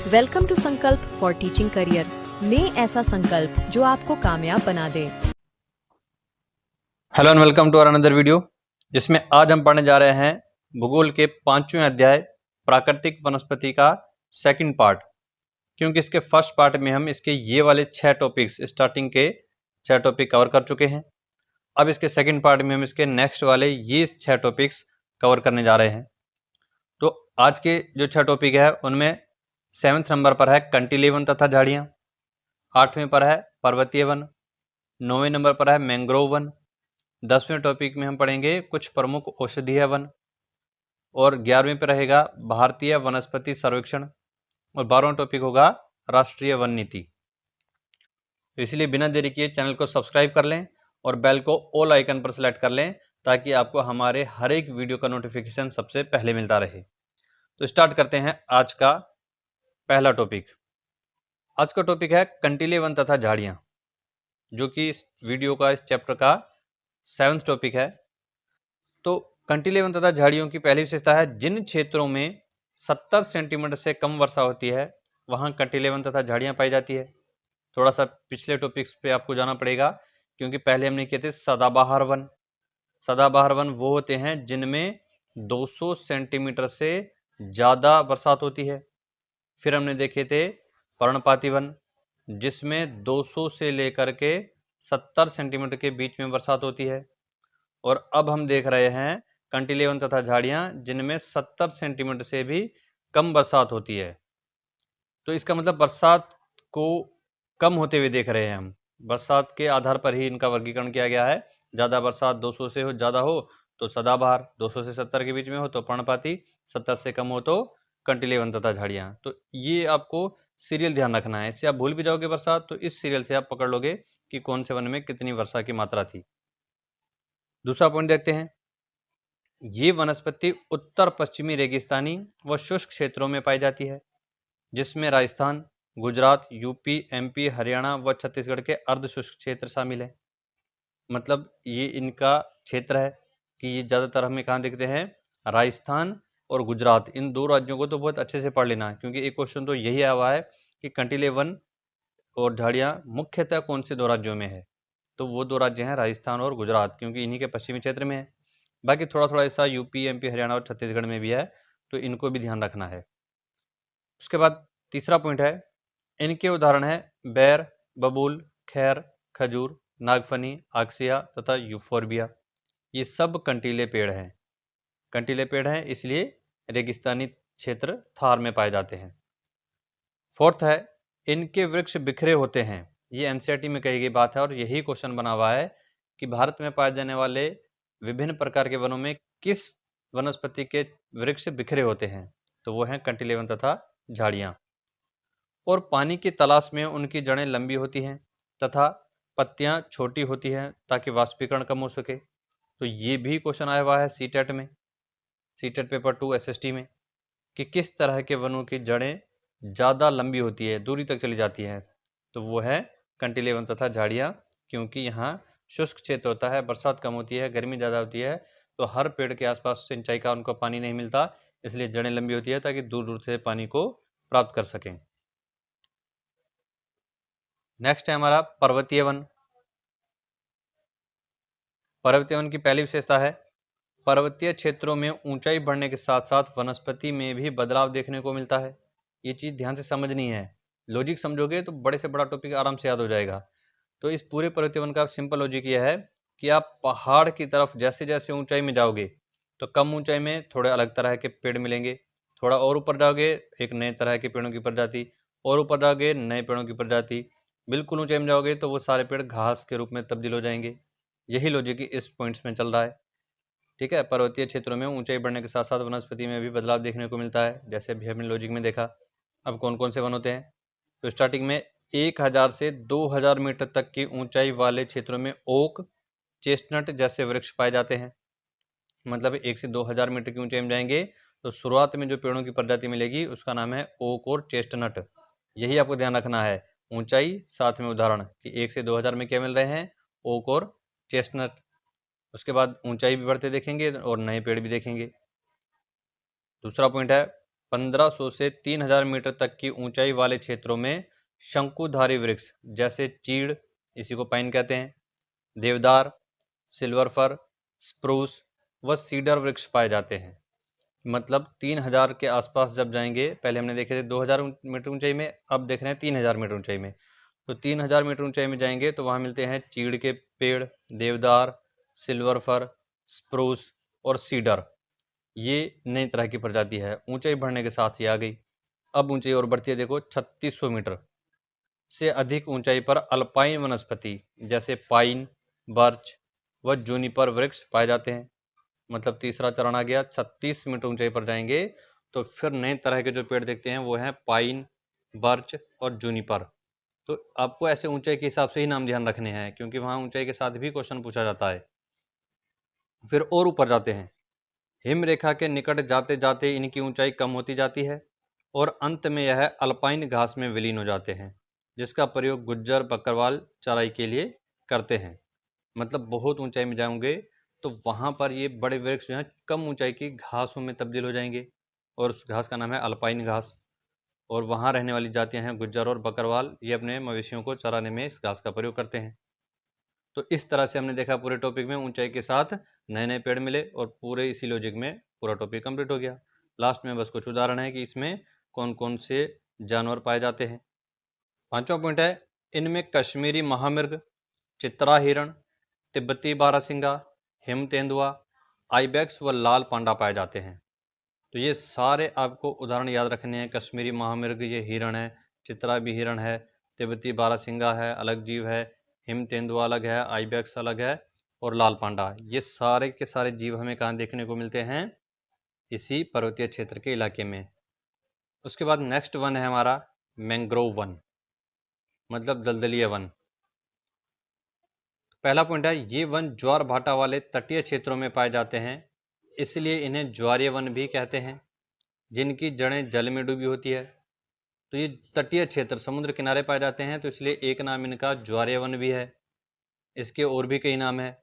Welcome to Sankalp for teaching career. लें ऐसा संकल्प जो आपको कामयाब बना दे। Hello and welcome to our another video, जिसमें आज हम पढ़ने जा रहे हैं भूगोल के 5वें अध्याय प्राकृतिक वनस्पति का सेकंड पार्ट। क्योंकि इसके फर्स्ट पार्ट में हम इसके ये वाले 6 टॉपिक्स, स्टार्टिंग के 6 टॉपिक कवर कर चुके हैं। अब इसके सेकंड पार्ट में हम इसके नेक्स्ट वाले ये 6 टॉपिक्स कवर करने जा रहे हैं। तो आज के जो 6 टॉपिक है उनमें 7वें नंबर पर है कंटीले वन तथा झाड़ियाँ, 8वें पर है पर्वतीय वन, 9वें नंबर पर है मैंग्रोव वन, 10वें टॉपिक में हम पढ़ेंगे कुछ प्रमुख औषधीय वन, और 11वें पे रहेगा भारतीय वनस्पति सर्वेक्षण, और 12वां टॉपिक होगा राष्ट्रीय वन नीति। तो इसलिए बिना देरी किए चैनल को सब्सक्राइब कर लें और बेल को ऑल आइकन पर सेलेक्ट कर लें, ताकि आपको हमारे हर एक वीडियो का नोटिफिकेशन सबसे पहले मिलता रहे। तो स्टार्ट करते हैं आज का पहला टॉपिक। आज का टॉपिक है कंटीले वन तथा झाड़ियाँ, जो कि इस वीडियो का, इस चैप्टर का 7वां टॉपिक है। तो कंटीले वन तथा झाड़ियों की पहली विशेषता है, जिन क्षेत्रों में 70 सेंटीमीटर से कम वर्षा होती है वहां कंटीले वन तथा झाड़ियां पाई जाती है। थोड़ा सा पिछले टॉपिक्स पे आपको जाना पड़ेगा, क्योंकि पहले हमने किए थे सदाबहार वन। सदाबहार वन वो होते हैं जिनमें 200 सेंटीमीटर से ज़्यादा बरसात होती है। फिर हमने देखे थे पर्णपाती वन, जिसमें 200 से लेकर के 70 सेंटीमीटर के बीच में बरसात होती है। और अब हम देख रहे हैं कंटीले वन तथा झाड़ियाँ, जिनमें 70 सेंटीमीटर से भी कम बरसात होती है। तो इसका मतलब बरसात को कम होते हुए देख रहे हैं हम। बरसात के आधार पर ही इनका वर्गीकरण किया गया है। ज़्यादा बरसात 200 से ज़्यादा हो तो सदाबहार, 200 से 70 के बीच में हो तो पर्णपाती, 70 से कम हो तो कंटीले वन तथा झाड़ियाँ। तो ये आपको सीरियल ध्यान रखना है, इससे आप भूल भी जाओगे बरसात तो इस सीरियल से आप पकड़ लोगे कि कौन से वन में कितनी वर्षा की मात्रा थी। दूसरा पॉइंट देखते हैं। ये वनस्पति उत्तर पश्चिमी रेगिस्तानी व शुष्क क्षेत्रों में पाई जाती है, जिसमें राजस्थान, गुजरात, यूपी, एमपी, हरियाणा व छत्तीसगढ़ के अर्ध शुष्क क्षेत्र शामिल हैं। मतलब ये इनका क्षेत्र है कि ये ज़्यादातर हमें कहाँ दिखते हैं, राजस्थान और गुजरात। इन दो राज्यों को तो बहुत अच्छे से पढ़ लेना, क्योंकि एक क्वेश्चन तो यही आया हुआ है कि कंटीले वन और झाड़ियाँ मुख्यतः कौन से दो राज्यों में है। तो वो दो राज्य हैं राजस्थान और गुजरात, क्योंकि इन्हीं के पश्चिमी क्षेत्र में है। बाकी थोड़ा थोड़ा ऐसा यूपी, एमपी, हरियाणा और छत्तीसगढ़ में भी है, तो इनको भी ध्यान रखना है। उसके बाद तीसरा पॉइंट है, इनके उदाहरण है बेर, बबूल, खैर, खजूर, नागफनी, आक्सिया तथा यूफोर्बिया। ये सब कंटीले पेड़ हैं। कंटीले पेड़ हैं इसलिए रेगिस्तानी क्षेत्र थार में पाए जाते हैं। फोर्थ है, इनके वृक्ष बिखरे होते हैं। ये एनसीईआरटी में कही गई बात है और यही क्वेश्चन बना हुआ है कि भारत में पाए जाने वाले विभिन्न प्रकार के वनों में किस वनस्पति के वृक्ष बिखरे होते हैं। तो वो हैं कंटीले वन तथा झाड़ियाँ। और पानी की तलाश में उनकी जड़ें लंबी होती हैं तथा पत्तियां छोटी होती हैं, ताकि वाष्पीकरण कम हो सके। तो ये भी क्वेश्चन आया हुआ है सीटेट में, सीटेट पेपर 2 एसएसटी में, कि किस तरह के वनों की जड़ें ज़्यादा लंबी होती है, दूरी तक चली जाती हैं। तो वो है कंटीले वन तथा झाड़ियाँ, क्योंकि यहाँ शुष्क क्षेत्र होता है, बरसात कम होती है, गर्मी ज़्यादा होती है, तो हर पेड़ के आसपास सिंचाई का उनको पानी नहीं मिलता, इसलिए जड़ें लंबी होती है ताकि दूर दूर से पानी को प्राप्त कर सकें। नेक्स्ट है हमारा पर्वतीय वन। पर्वतीय वन की पहली विशेषता है, पर्वतीय क्षेत्रों में ऊंचाई बढ़ने के साथ साथ वनस्पति में भी बदलाव देखने को मिलता है। ये चीज़ ध्यान से समझनी है, लॉजिक समझोगे तो बड़े से बड़ा टॉपिक आराम से याद हो जाएगा। तो इस पूरे पर्वतीय वन का सिंपल लॉजिक यह है कि आप पहाड़ की तरफ जैसे जैसे ऊंचाई में जाओगे तो कम ऊंचाई में थोड़े अलग तरह के पेड़ मिलेंगे, थोड़ा और ऊपर जाओगे एक नए तरह के पेड़ों की प्रजाति, और ऊपर जाओगे नए पेड़ों की प्रजाति, बिल्कुल ऊंचाई में जाओगे तो वो सारे पेड़ घास के रूप में तब्दील हो जाएंगे। यही लॉजिक इस पॉइंट्स में चल रहा है। ठीक है, पर्वतीय क्षेत्रों में ऊंचाई बढ़ने के साथ साथ वनस्पति में भी बदलाव देखने को मिलता है, जैसे अभी हमने लॉजिक में देखा। अब कौन कौन से वन होते हैं, तो स्टार्टिंग में 1000 से 2000 मीटर तक की ऊंचाई वाले क्षेत्रों में ओक, चेस्टनट जैसे वृक्ष पाए जाते हैं। मतलब 1 से 2000 मीटर की ऊंचाई में जाएंगे तो शुरुआत में जो पेड़ों की प्रजाति मिलेगी उसका नाम है ओक और चेस्टनट। यही आपको ध्यान रखना है, ऊंचाई साथ में उदाहरण, कि 1 से 2000 में क्या मिल रहे हैं, ओक और चेस्टनट। उसके बाद ऊंचाई भी बढ़ते देखेंगे और नए पेड़ भी देखेंगे। दूसरा पॉइंट है, 1500 से 3000 मीटर तक की ऊंचाई वाले क्षेत्रों में शंकुधारी वृक्ष जैसे चीड़, इसी को पाइन कहते हैं, देवदार, सिल्वर फर, स्प्रूस व सीडर वृक्ष पाए जाते हैं। मतलब 3000 के आसपास जब जाएंगे, पहले हमने देखे थे 2000 मीटर ऊंचाई में, अब देख रहे हैं 3000 मीटर ऊंचाई में। तो 3000 मीटर ऊंचाई में जाएंगे तो वहाँ मिलते हैं चीड़ के पेड़, देवदार, सिल्वर फर, स्प्रूस और सीडर। ये नई तरह की प्रजाति है। ऊंचाई बढ़ने के साथ ही आ गई। अब ऊंचाई और बढ़ती है, देखो 3600 मीटर से अधिक ऊंचाई पर अल्पाइन वनस्पति जैसे पाइन, बर्च व जूनिपर वृक्ष पाए जाते हैं। मतलब तीसरा चरण आ गया। 36 मीटर ऊंचाई पर जाएंगे तो फिर नए तरह के जो पेड़ देखते हैं वो हैं पाइन, बर्च और जूनिपर। तो आपको ऐसे ऊंचाई के हिसाब से ही नाम ध्यान रखने हैं, क्योंकि वहाँ ऊंचाई के साथ भी क्वेश्चन पूछा जाता है। फिर और ऊपर जाते हैं। हिम रेखा के निकट जाते जाते इनकी ऊंचाई कम होती जाती है और अंत में यह अल्पाइन घास में विलीन हो जाते हैं, जिसका प्रयोग गुज्जर बकरवाल चराई के लिए करते हैं। मतलब बहुत ऊंचाई में जाएंगे तो वहाँ पर ये बड़े वृक्ष जो हैं कम ऊंचाई की घासों में तब्दील हो जाएंगे, और उस घास का नाम है अल्पाइन घास। और वहाँ रहने वाली जातियाँ हैं गुज्जर और बकरवाल, ये अपने मवेशियों को चराने में इस घास का प्रयोग करते हैं। तो इस तरह से हमने देखा पूरे टॉपिक में ऊंचाई के साथ नए नए पेड़ मिले, और पूरे इसी लॉजिक में पूरा टॉपिक कंप्लीट हो गया। लास्ट में बस कुछ उदाहरण है कि इसमें कौन कौन से जानवर पाए जाते हैं। पांचवा पॉइंट है, इनमें कश्मीरी महामृग, चित्रा हिरण, तिब्बती बारहसिंगा, हिम तेंदुआ, आइबेक्स व लाल पांडा पाए जाते हैं। तो ये सारे आपको उदाहरण याद रखने हैं। कश्मीरी महामृग ये हिरण है, चित्रा भी हिरण है, तिब्बती बारहसिंगा है, अलग जीव है, हिम तेंदुआ अलग है, आइबेक्स अलग है, और लाल पांडा। ये सारे के सारे जीव हमें कहाँ देखने को मिलते हैं? इसी पर्वतीय क्षेत्र के इलाके में। उसके बाद नेक्स्ट वन है हमारा मैंग्रोव वन, मतलब दलदलीय वन। पहला पॉइंट है, ये वन ज्वार भाटा वाले तटीय क्षेत्रों में पाए जाते हैं, इसलिए इन्हें ज्वारीय वन भी कहते हैं, जिनकी जड़ें जल में डूबी होती है। तो ये तटीय क्षेत्र समुद्र किनारे पाए जाते हैं, तो इसलिए एक नाम इनका ज्वारीय वन भी है। इसके और भी कई नाम हैं।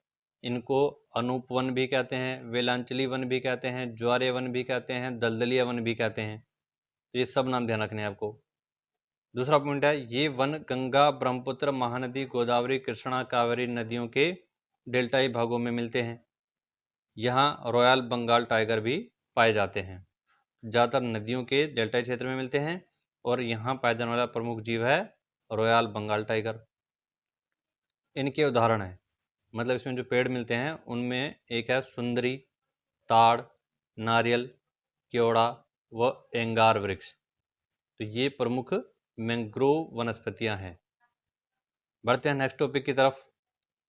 इनको अनूप वन भी कहते हैं, वेलांचली वन भी कहते हैं, ज्वारीय वन भी कहते हैं, दलदलीय वन भी कहते हैं। तो ये सब नाम ध्यान रखने हैं आपको। दूसरा पॉइंट है, ये वन गंगा, ब्रह्मपुत्र, महानदी, गोदावरी, कृष्णा, कावेरी नदियों के डेल्टाई भागों में मिलते हैं। यहाँ रॉयल बंगाल टाइगर भी पाए जाते हैं। ज़्यादातर नदियों के डेल्टाई क्षेत्र में मिलते हैं, और यहाँ पाया जाने वाला प्रमुख जीव है रॉयल बंगाल टाइगर। इनके उदाहरण हैं, मतलब इसमें जो पेड़ मिलते हैं उनमें एक है सुंदरी, ताड़, नारियल, केवड़ा व एंगार वृक्ष। तो ये प्रमुख मैंग्रोव वनस्पतियां हैं। बढ़ते हैं नेक्स्ट टॉपिक की तरफ,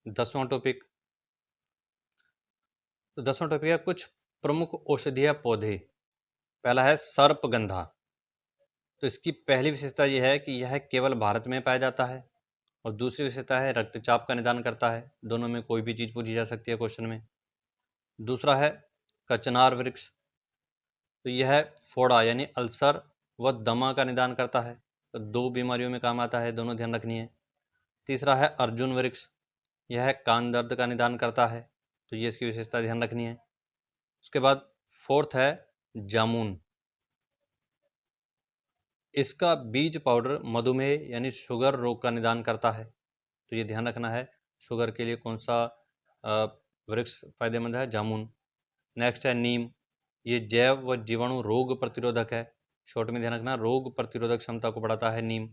10वां टॉपिक। तो 10वां टॉपिक है कुछ प्रमुख औषधीय पौधे। पहला है सर्पगंधा। तो इसकी पहली विशेषता यह है कि यह केवल भारत में पाया जाता है, और दूसरी विशेषता है रक्तचाप का निदान करता है। दोनों में कोई भी चीज़ पूछी जा सकती है क्वेश्चन में। दूसरा है कचनार वृक्ष। तो यह फोड़ा यानी अल्सर व दमा का निदान करता है, तो दो बीमारियों में काम आता है, दोनों ध्यान रखनी है। तीसरा है अर्जुन वृक्ष, यह कान दर्द का निदान करता है, तो ये इसकी विशेषता ध्यान रखनी है। उसके बाद फोर्थ है जामुन। इसका बीज पाउडर मधुमेह यानी शुगर रोग का निदान करता है, तो ये ध्यान रखना है। शुगर के लिए कौन सा वृक्ष फायदेमंद है? जामुन। नेक्स्ट है नीम। ये जैव व जीवाणु रोग प्रतिरोधक है, शॉर्ट में ध्यान रखना, रोग प्रतिरोधक क्षमता को बढ़ाता है नीम।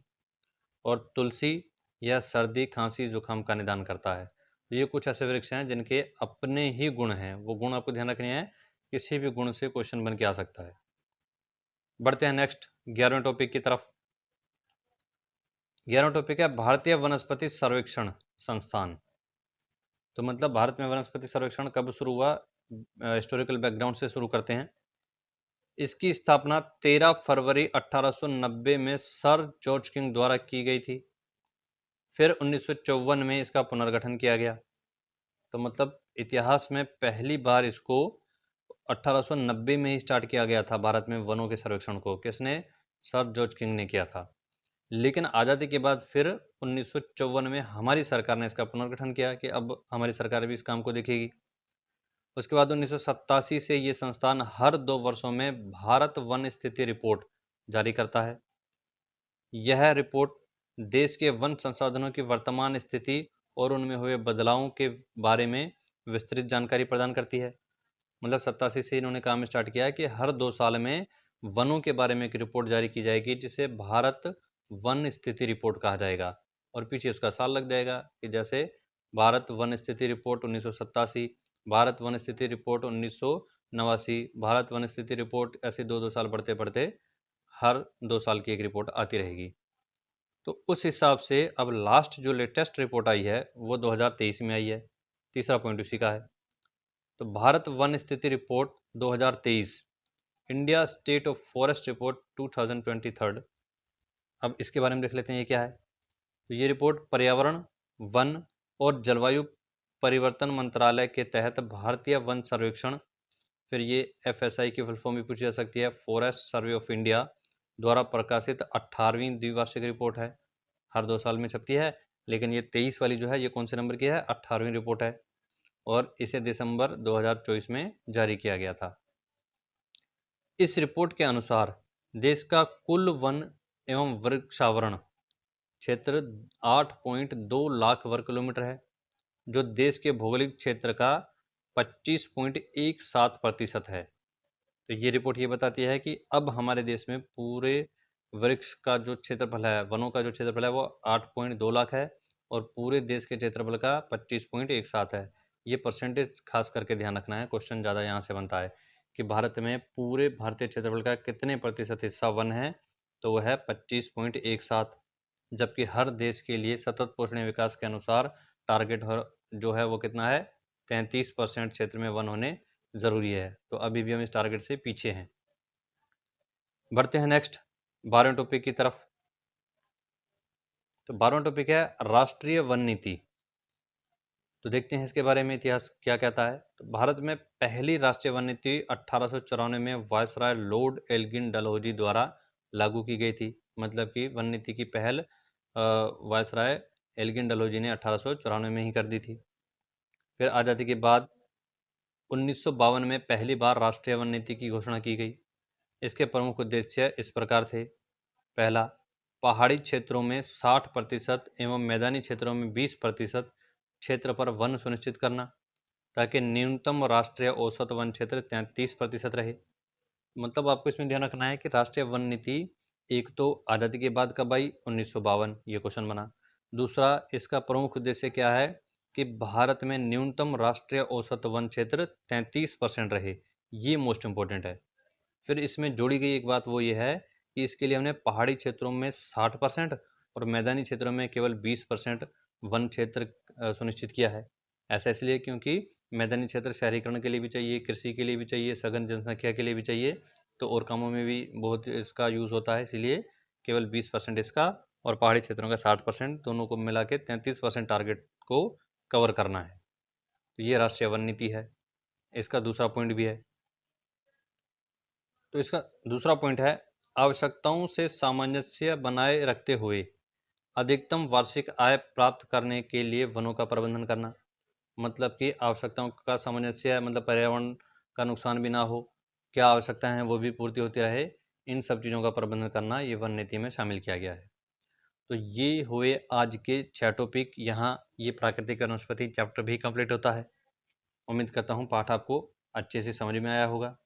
और तुलसी, यह सर्दी, खांसी, जुकाम का निदान करता है। तो ये कुछ ऐसे वृक्ष हैं जिनके अपने ही गुण हैं, वो गुण आपको ध्यान रखने हैं। किसी भी गुण से क्वेश्चन बन के आ सकता है। बढ़ते हैं नेक्स्ट 11वें टॉपिक की तरफ। 11वां टॉपिक है भारतीय वनस्पति सर्वेक्षण संस्थान। तो मतलब भारत में वनस्पति सर्वेक्षण कब शुरू हुआ? हिस्टोरिकल बैकग्राउंड से शुरू करते हैं। इसकी स्थापना 13 फरवरी 1890 में सर जॉर्ज किंग द्वारा की गई थी। फिर 1954 में इसका पुनर्गठन किया गया। तो मतलब इतिहास में पहली बार इसको 1890 में ही स्टार्ट किया गया था भारत में वनों के सर्वेक्षण को। किसने? सर जॉर्ज किंग ने किया था। लेकिन आज़ादी के बाद फिर 1954 में हमारी सरकार ने इसका पुनर्गठन किया कि अब हमारी सरकार भी इस काम को देखेगी। उसके बाद 1987 से ये संस्थान हर 2 वर्षों में भारत वन स्थिति रिपोर्ट जारी करता है। यह रिपोर्ट देश के वन संसाधनों की वर्तमान स्थिति और उनमें हुए बदलावों के बारे में विस्तृत जानकारी प्रदान करती है। मतलब 87 से इन्होंने काम स्टार्ट किया है कि हर 2 साल में वनों के बारे में एक रिपोर्ट जारी की जाएगी, जिसे भारत वन स्थिति रिपोर्ट कहा जाएगा। और पीछे उसका साल लग जाएगा कि जैसे भारत वन स्थिति रिपोर्ट 1987, भारत वन स्थिति रिपोर्ट 1989, भारत वन स्थिति रिपोर्ट, ऐसे 2-2 साल बढ़ते बढ़ते हर 2 साल की एक रिपोर्ट आती रहेगी। तो उस हिसाब से अब लास्ट जो लेटेस्ट रिपोर्ट आई है वो 2023 में आई है। तीसरा पॉइंट उसी का है। तो भारत वन स्थिति report 2023, India state of forest report 2023। अब इसके बारे में देख लेते हैं ये क्या है। तो ये रिपोर्ट पर्यावरण, वन और जलवायु परिवर्तन मंत्रालय के तहत भारतीय वन सर्वेक्षण, फिर ये FSI की फुल फॉर्म भी पूछी जा सकती है, फॉरेस्ट सर्वे ऑफ इंडिया द्वारा प्रकाशित 18वीं द्विवार्षिक रिपोर्ट है। हर 2 साल में छपती है, लेकिन ये 23 वाली जो है ये कौन से नंबर की है, 18वीं रिपोर्ट है और इसे दिसंबर 2024 में जारी किया गया था। इस रिपोर्ट के अनुसार देश का कुल वन एवं वृक्षावरण क्षेत्र 8.2 लाख वर्ग किलोमीटर है, जो देश के भौगोलिक क्षेत्र का 25.17% है। तो ये रिपोर्ट ये बताती है कि अब हमारे देश में पूरे वृक्ष का जो क्षेत्रफल है, वनों का जो क्षेत्रफल है वो 8.2 लाख है और पूरे देश के क्षेत्रफल का 25.17 है। ये परसेंटेज खास करके ध्यान रखना है, क्वेश्चन ज़्यादा यहाँ से बनता है कि भारत में पूरे भारतीय क्षेत्रफल का कितने प्रतिशत हिस्सा वन है, तो वह है 25.17, जबकि हर देश के लिए सतत पोषणीय विकास के अनुसार टारगेट जो है वो कितना है, 33% क्षेत्र में वन होने ज़रूरी है। तो अभी भी हम इस टारगेट से पीछे हैं। बढ़ते हैं नेक्स्ट 12वें टॉपिक की तरफ। तो 12वां टॉपिक है राष्ट्रीय वन नीति। तो देखते हैं इसके बारे में इतिहास क्या कहता है। तो भारत में पहली राष्ट्रीय वन नीति 1894 में वायसराय लॉर्ड एल्गिन डलहौजी द्वारा लागू की गई थी। मतलब कि वन नीति की पहल वायसराय एल्गिन डलहौजी ने 1894 में ही कर दी थी। फिर आज़ादी के बाद 1952 में पहली बार राष्ट्रीय वन नीति की घोषणा की गई। इसके प्रमुख उद्देश्य इस प्रकार थे। पहला, पहाड़ी क्षेत्रों में 60% एवं मैदानी क्षेत्रों में 20% क्षेत्र पर वन सुनिश्चित करना, ताकि न्यूनतम राष्ट्रीय औसत वन क्षेत्र 33% रहे। मतलब आपको इसमें ध्यान रखना है कि राष्ट्रीय वन नीति एक तो आज़ादी के बाद कब आई, 1952, ये क्वेश्चन बना। दूसरा, इसका प्रमुख उद्देश्य क्या है कि भारत में न्यूनतम राष्ट्रीय औसत वन क्षेत्र 33% रहे। ये मोस्ट इंपॉर्टेंट है। फिर इसमें जोड़ी गई एक बात वो ये है कि इसके लिए हमने पहाड़ी क्षेत्रों में 60% और मैदानी क्षेत्रों में केवल 20% वन क्षेत्र सुनिश्चित किया है। ऐसा इसलिए क्योंकि मैदानी क्षेत्र शहरीकरण के लिए भी चाहिए, कृषि के लिए भी चाहिए, सघन जनसंख्या के लिए भी चाहिए, तो और कामों में भी बहुत इसका यूज़ होता है। इसलिए केवल 20% इसका और पहाड़ी क्षेत्रों का 60%, दोनों को मिला के 33% टारगेट को कवर करना है। तो ये राष्ट्रीय वन नीति है। इसका दूसरा पॉइंट भी है। तो इसका दूसरा पॉइंट है आवश्यकताओं से सामंजस्य बनाए रखते हुए अधिकतम वार्षिक आय प्राप्त करने के लिए वनों का प्रबंधन करना। मतलब कि आवश्यकताओं का सामंजस्य, मतलब पर्यावरण का नुकसान भी ना हो, क्या आवश्यकताएं हैं वो भी पूर्ति होती रहे, इन सब चीज़ों का प्रबंधन करना ये वन नीति में शामिल किया गया है। तो ये हुए आज के 6 टॉपिक। यहाँ ये प्राकृतिक वनस्पति चैप्टर भी कंप्लीट होता है। उम्मीद करता हूँ पाठ आपको अच्छे से समझ में आया होगा।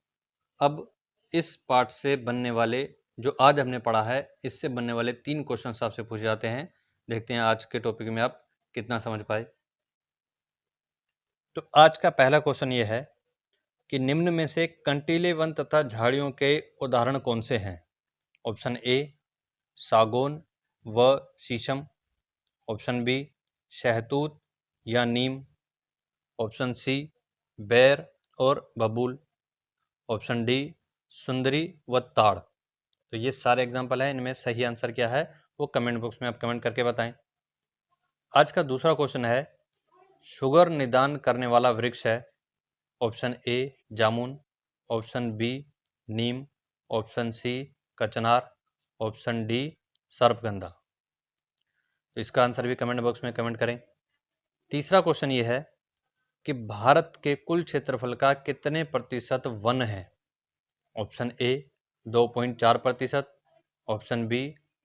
अब इस पाठ से बनने वाले, जो आज हमने पढ़ा है, इससे बनने वाले 3 क्वेश्चन आपसे पूछे जाते हैं। देखते हैं आज के टॉपिक में आप कितना समझ पाए। तो आज का पहला क्वेश्चन ये है कि निम्न में से कंटीले वन तथा झाड़ियों के उदाहरण कौन से हैं। ऑप्शन ए सागौन व शीशम, ऑप्शन बी शहतूत या नीम, ऑप्शन सी बेर और बबूल, ऑप्शन डी सुंदरी व ताड़। तो ये सारे एग्जाम्पल हैं, इनमें सही आंसर क्या है वो कमेंट बॉक्स में आप कमेंट करके बताएं। आज का दूसरा क्वेश्चन है शुगर निदान करने वाला वृक्ष है। ऑप्शन ए जामुन, ऑप्शन बी नीम, ऑप्शन सी कचनार, ऑप्शन डी सर्पगंधा। तो इसका आंसर भी कमेंट बॉक्स में कमेंट करें। तीसरा क्वेश्चन ये है कि भारत के कुल क्षेत्रफल का कितने प्रतिशत वन है? Option A 2.4%, option B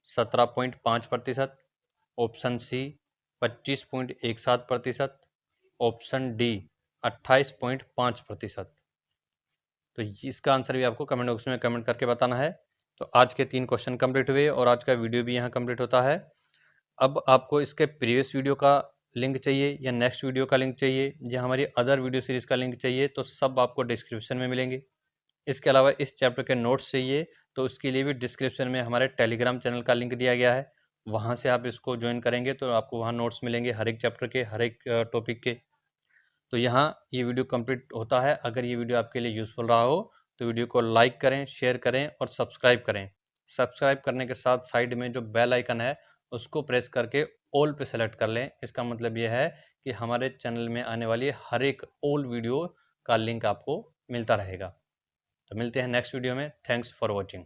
17.5%, option C 25.17%, option D 28.5%। तो इसका आंसर भी आपको कमेंट बॉक्स में कमेंट करके बताना है। तो आज के 3 क्वेश्चन कंप्लीट हुए और आज का वीडियो भी यहाँ कंप्लीट होता है। अब आपको इसके प्रीवियस वीडियो का लिंक चाहिए या नेक्स्ट वीडियो का लिंक चाहिए या हमारी अदर वीडियो सीरीज का लिंक चाहिए तो सब आपको डिस्क्रिप्शन में मिलेंगे। इसके अलावा इस चैप्टर के नोट्स चाहिए तो उसके लिए भी डिस्क्रिप्शन में हमारे टेलीग्राम चैनल का लिंक दिया गया है, वहाँ से आप इसको ज्वाइन करेंगे तो आपको वहाँ नोट्स मिलेंगे हर एक चैप्टर के, हर एक टॉपिक के। तो यहाँ ये वीडियो कंप्लीट होता है। अगर ये वीडियो आपके लिए यूज़फुल रहा हो तो वीडियो को लाइक करें, शेयर करें और सब्सक्राइब करें। सब्सक्राइब करने के साथ साइड में जो बेल आइकन है उसको प्रेस करके ऑल पे सेलेक्ट कर लें। इसका मतलब ये है कि हमारे चैनल में आने वाली हर एक ऑल वीडियो का लिंक आपको मिलता रहेगा। तो मिलते हैं नेक्स्ट वीडियो में। Thanks for watching.